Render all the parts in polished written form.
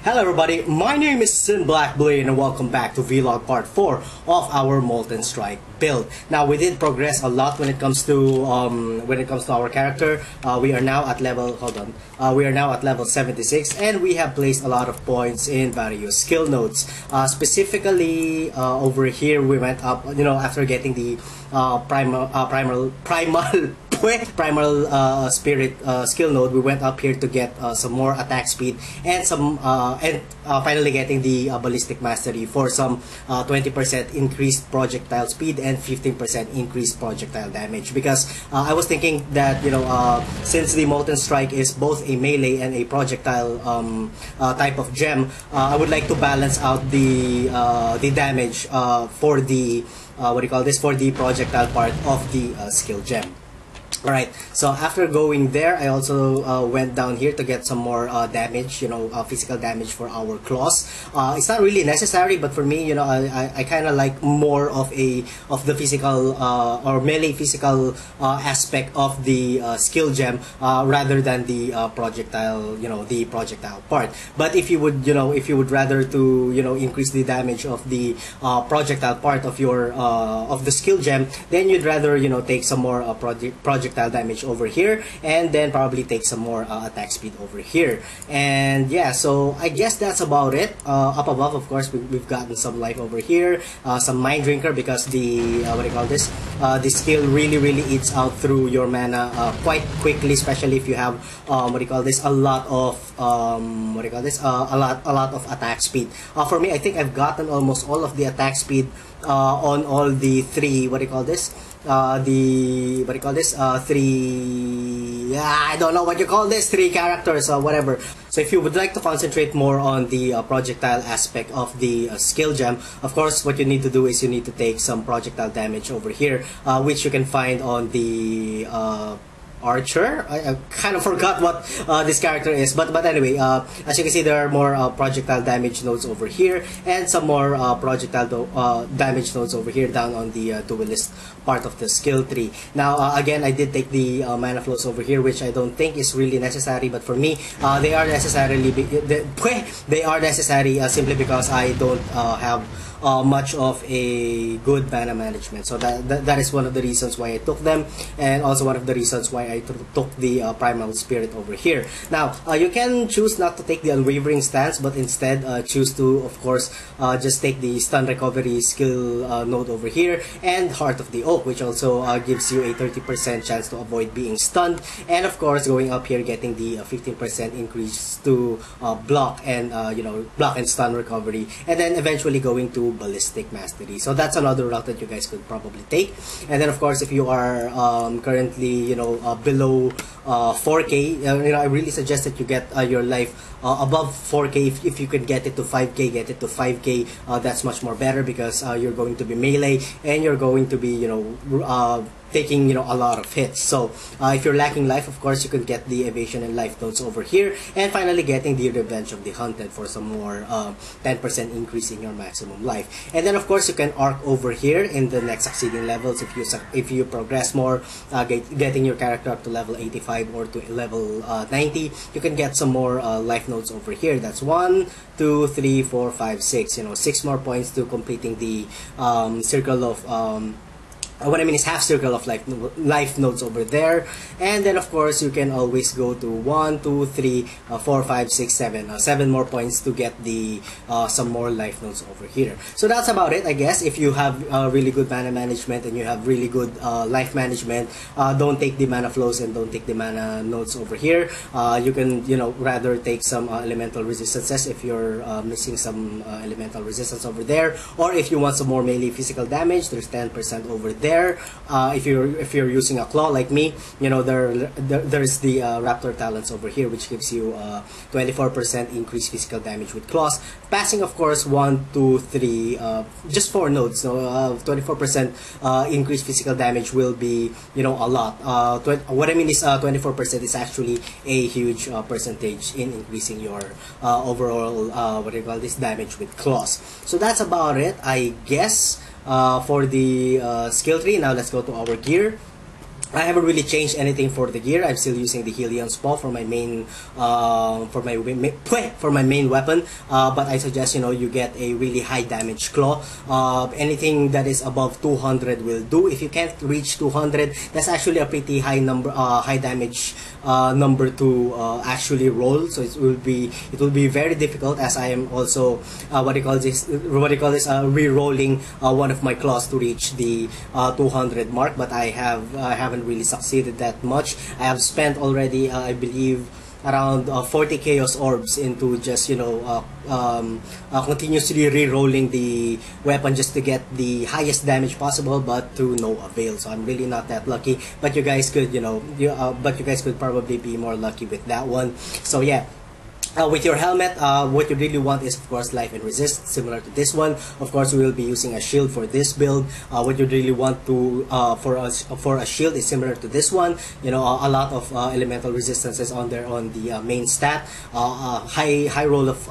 Hello everybody, my name is Blackblade and welcome back to Vlog Part 4 of our Molten Strike build. Now we did progress a lot when it comes to our character. We are now at level 76 and we have placed a lot of points in various skill nodes. Specifically over here we went up, after getting the primal spirit skill node, we went up here to get some more attack speed and finally getting the ballistic mastery for some 20% increased projectile speed and 15% increased projectile damage, because I was thinking that since the Molten Strike is both a melee and a projectile type of gem, I would like to balance out the damage for the for the projectile part of the skill gem. Alright, so after going there, I also went down here to get some more damage, physical damage for our claws. It's not really necessary, but for me, I kind of like more of the physical or melee physical aspect of the skill gem rather than the projectile, the projectile part. But if you would rather to increase the damage of the projectile part of your of the skill gem, then you'd rather take some more projectile damage over here and then probably take some more attack speed over here. And yeah, so I guess that's about it. Up above, of course, we've gotten some life over here, some mind drinker, because the the skill really eats out through your mana quite quickly, especially if you have a lot of a lot of attack speed. For me, I think I've gotten almost all of the attack speed on all the three I don't know what you call this, three characters or whatever. So if you would like to concentrate more on the projectile aspect of the skill gem, of course what you need to do is you need to take some projectile damage over here, which you can find on the Archer. I kind of forgot what this character is, but anyway, as you can see, there are more projectile damage nodes over here and some more projectile damage nodes over here down on the duelist part of the skill tree. Now again, I did take the mana flows over here, which I don't think is really necessary, but for me they are necessary simply because I don't have much of a good mana management. So that is one of the reasons why I took them, and also one of the reasons why I took the primal spirit over here. Now you can choose not to take the unwavering stance, but instead choose to, of course, just take the stun recovery skill node over here and Heart of the Oak, which also gives you a 30% chance to avoid being stunned, and of course going up here getting the 15% increase to block and block and stun recovery, and then eventually going to Ballistic Mastery. So that's another route that you guys could probably take. And then of course, if you are currently below 4k, I really suggest that you get your life above 4k. If you can get it to 5k, get it to 5k. That's much more better, because you're going to be melee and you're going to be taking a lot of hits. So if you're lacking life, of course you can get the evasion and life nodes over here, and finally getting the Revenge of the Hunted for some more 10% increase in your maximum life. And then of course you can arc over here in the next succeeding levels if you progress more, getting your character up to level 85 or to level 90. You can get some more life nodes over here. That's 1, 2, 3, 4, 5, 6. 6 more points to completing the circle of what I mean is half circle of life nodes over there. And then of course you can always go to 1, 2, 3, 4, 5, 6, 7. 7 more points to get the some more life nodes over here. So that's about it, I guess. If you have really good mana management and you have really good life management, don't take the mana flows and don't take the mana nodes over here. You can rather take some elemental resistances if you're missing some elemental resistance over there, or if you want some more melee physical damage, there's 10% over there. If you're using a claw like me, there's the Raptor Talents over here, which gives you 24% increased physical damage with claws. Passing, of course, 1, 2, 3, just 4 nodes. 24% increased physical damage will be a lot. What I mean is 24% is actually a huge percentage in increasing your overall damage with claws. So that's about it, I guess. For the skill tree. Now let's go to our gear. I haven't really changed anything for the gear. I'm still using the Helion's Paw for my main for my main weapon. But I suggest, you know, you get a really high damage claw. Anything that is above 200 will do. If you can't reach 200, that's actually a pretty high number, high damage number to actually roll. So it will be very difficult, as I am also re-rolling one of my claws to reach the 200 mark. But I haven't really succeeded that much. I have spent already, I believe, around 40 chaos orbs into just, you know, continuously re-rolling the weapon just to get the highest damage possible, but to no avail. So I'm really not that lucky, but you guys could, you know, but you guys could probably be more lucky with that one. So yeah. With your helmet, what you really want is, of course, life and resist, similar to this one. Of course, we will be using a shield for this build. What you really want to for a shield is similar to this one. You know, a lot of elemental resistances on there on the main stat. High roll of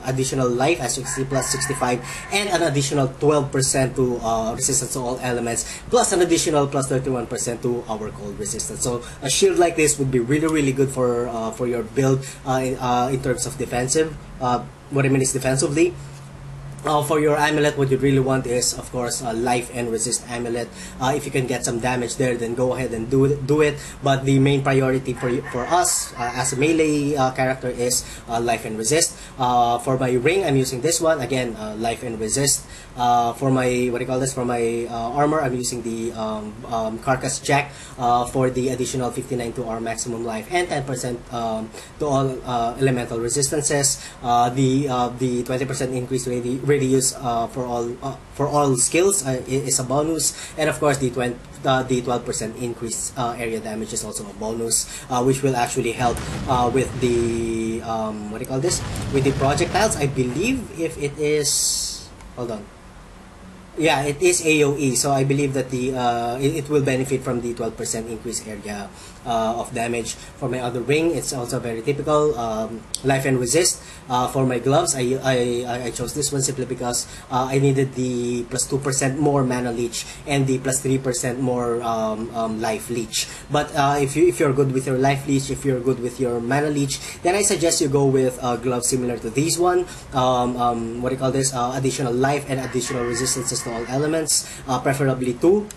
additional life as you see, plus 65, and an additional 12% to resistance to all elements, plus an additional plus 31% to our cold resistance. So a shield like this would be really good for your build. In terms of defensive, what I mean is defensively. For your amulet, what you really want is, of course, life and resist amulet. If you can get some damage there, then go ahead and do it. But the main priority for us as a melee character is life and resist. For my ring, I'm using this one again, life and resist. For my for my armor, I'm using the carcass jack for the additional 59 to our maximum life and 10% to all elemental resistances. The 20% increase radius for all skills is a bonus, and of course the 12% increased area damage is also a bonus, which will actually help with the with the projectiles. I believe if it is, hold on. Yeah, it is AoE, so I believe that the it will benefit from the 12% increased area of damage. For my other ring, it's also very typical, life and resist. For my gloves, I chose this one simply because I needed the plus 2% more mana leech and the plus 3% more life leech. But if you're good with your life leech, if you're good with your mana leech, then I suggest you go with gloves similar to these one. Additional life and additional resistances to all elements, preferably 2.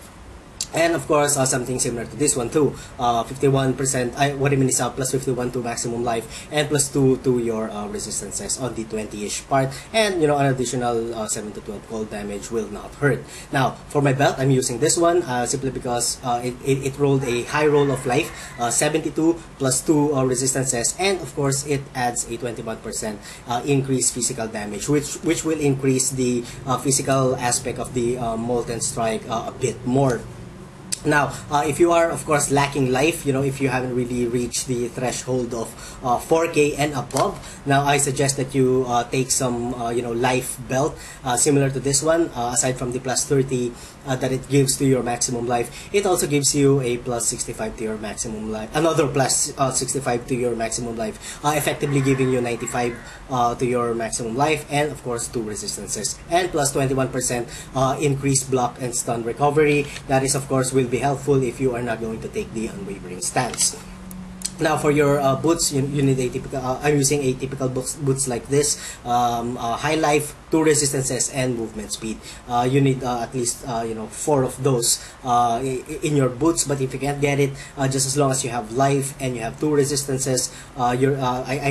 And of course, something similar to this one too. 51%. What I mean is plus 51 to maximum life and plus 2 to your resistances on the 20-ish part. And you know, an additional 7 to 12 cold damage will not hurt. Now, for my belt, I'm using this one simply because it rolled a high roll of life, 72 plus 2 resistances, and of course, it adds a 21% increased physical damage, which will increase the physical aspect of the Molten Strike a bit more. Now, if you are, of course, lacking life, you know, if you haven't really reached the threshold of 4K and above, now I suggest that you take some, life belt similar to this one. Aside from the plus 30 that it gives to your maximum life, it also gives you a plus 65 to your maximum life, another plus 65 to your maximum life, effectively giving you 95 to your maximum life, and of course 2 resistances, and plus 21% increased block and stun recovery. That is, of course, will be helpful if you are not going to take the unwavering stance. Now, for your boots, you need a typical. I'm using a typical boots like this. High life, 2 resistances, and movement speed. You need at least 4 of those in your boots. But if you can't get it, just as long as you have life and you have 2 resistances, I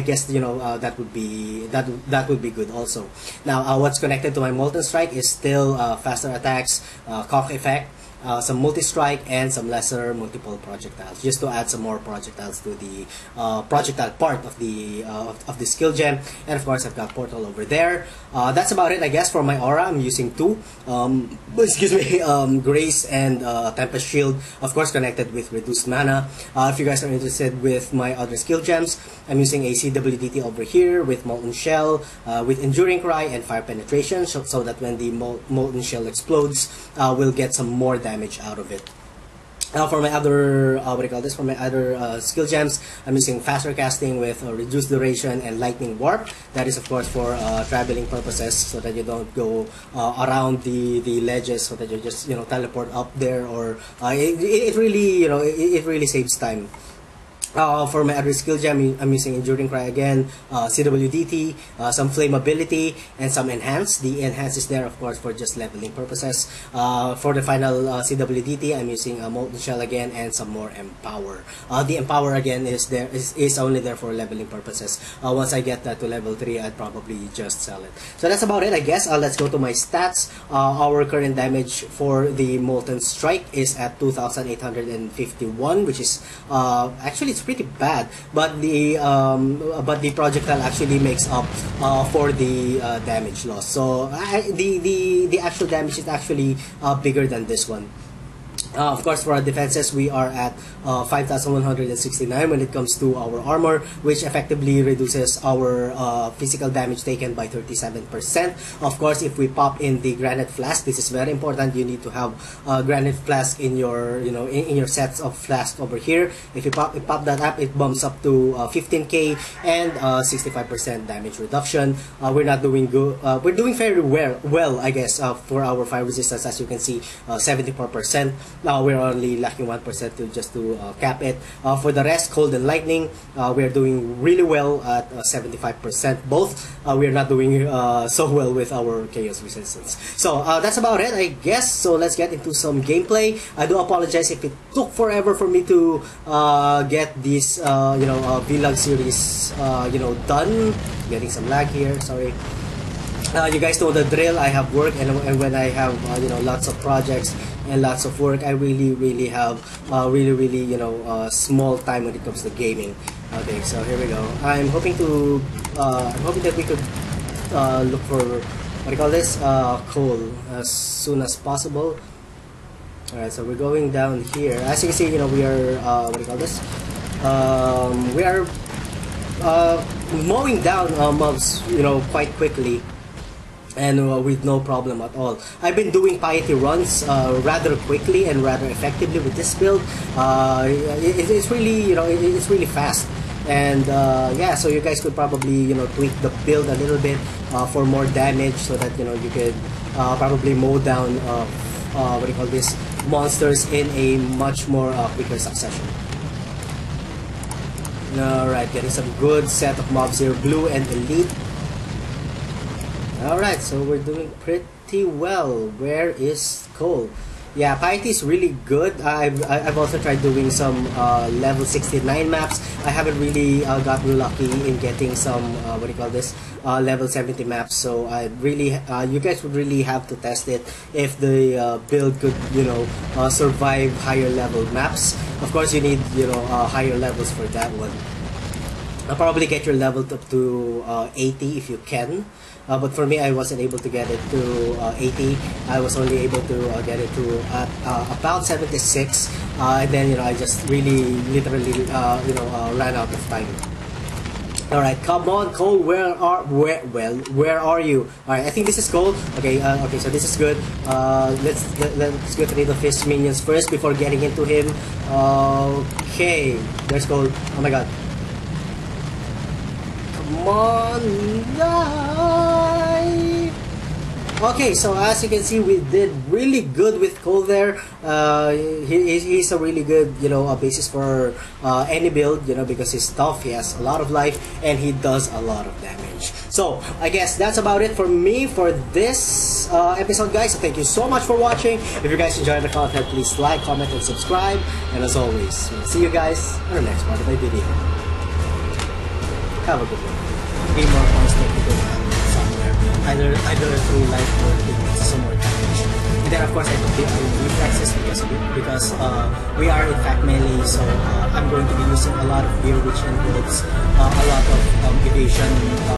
guess that would be good also. Now, what's connected to my Molten Strike is still faster attacks, cock effect, some multi-strike, and some lesser multiple projectiles, just to add some more projectiles to the projectile part of the skill gem. And of course, I've got portal over there. That's about it, I guess. For my aura, I'm using 2 Grace and Tempest Shield, of course, connected with reduced mana. If you guys are interested with my other skill gems, I'm using a CWDT over here with Molten Shell, with Enduring Cry and Fire Penetration, so that when the Molten Shell explodes, we'll get some more damage out of it. For my other, what do you call this? For my other skill gems, I'm using faster casting with reduced duration and lightning warp. That is, of course, for traveling purposes, so that you don't go around the ledges, so that you just teleport up there, or it really it really saves time. For my other skill gem, I'm using Enduring Cry again, CWDT, some flammability, and some enhance. The enhance is there, of course, for just leveling purposes. For the final CWDT, I'm using Molten Shell again, and some more empower. The empower again is only there for leveling purposes. Once I get that to level 3, I'd probably just sell it. So that's about it, I guess. Let's go to my stats. Our current damage for the Molten Strike is at 2,851, which is actually it's pretty bad, but the projectile actually makes up for the damage loss. So the actual damage is actually bigger than this one. Of course, for our defenses, we are at 5,169 when it comes to our armor, which effectively reduces our physical damage taken by 37%. Of course, if we pop in the granite flask, this is very important. You need to have granite flask in your in your sets of flask over here. If you pop that up, it bumps up to 15k and 65% damage reduction. We're not doing good. We're doing very well, I guess, for our fire resistance. As you can see, 74%. Now we're only lacking 1% to cap it. For the rest, cold and lightning, we're doing really well at 75%. Both we're not doing so well with our chaos resistance. So that's about it, I guess. So let's get into some gameplay. I do apologize if it took forever for me to get this vlog series done. Getting some lag here, sorry. You guys know the drill. I have work, and when I have lots of projects and lots of work, I really have really small time when it comes to gaming. Okay, so here we go. I'm hoping that we could look for what do you call this, coal as soon as possible. All right, so we're going down here. As you can see, we are what do you call this? We are mowing down mobs quite quickly, and with no problem at all. I've been doing piety runs rather quickly and rather effectively with this build. It's really it's really fast, and yeah, so you guys could probably tweak the build a little bit for more damage, so that you could probably mow down what do you call this, monsters in a much more quicker succession. Alright, getting some good set of mobs here, blue and elite. Alright, so we're doing pretty well. Where is coal? Yeah, piety is really good. I've also tried doing some level 69 maps. I haven't really gotten lucky in getting some what do you call this, level 70 maps. So I really you guys would really have to test it if the build could survive higher level maps. Of course, you need higher levels for that one. I'll probably get your level up to 80 if you can. But for me, I wasn't able to get it to 80. I was only able to get it to about 76, and then I just literally ran out of time. All right, come on, Cole. Where are you? All right, I think this is Cole. Okay, okay, so this is good. Let's get rid of his minions first before getting into him. Okay, there's Cole. Oh my God. Come on, die! Okay, so as you can see, we did really good with Cole there. He's a really good, basis for any build, because he's tough, he has a lot of life, and he does a lot of damage. So, I guess that's about it for me for this episode, guys. So thank you so much for watching. If you guys enjoyed the content, please like, comment, and subscribe. And as always, we'll see you guys on the next part of my video. Have a good one. Be more constant somewhere. Either through life or some more damage. And then of course I took the reflexes because we are in fact melee, so I'm going to be using a lot of Beer Witch and builds, a lot of evasion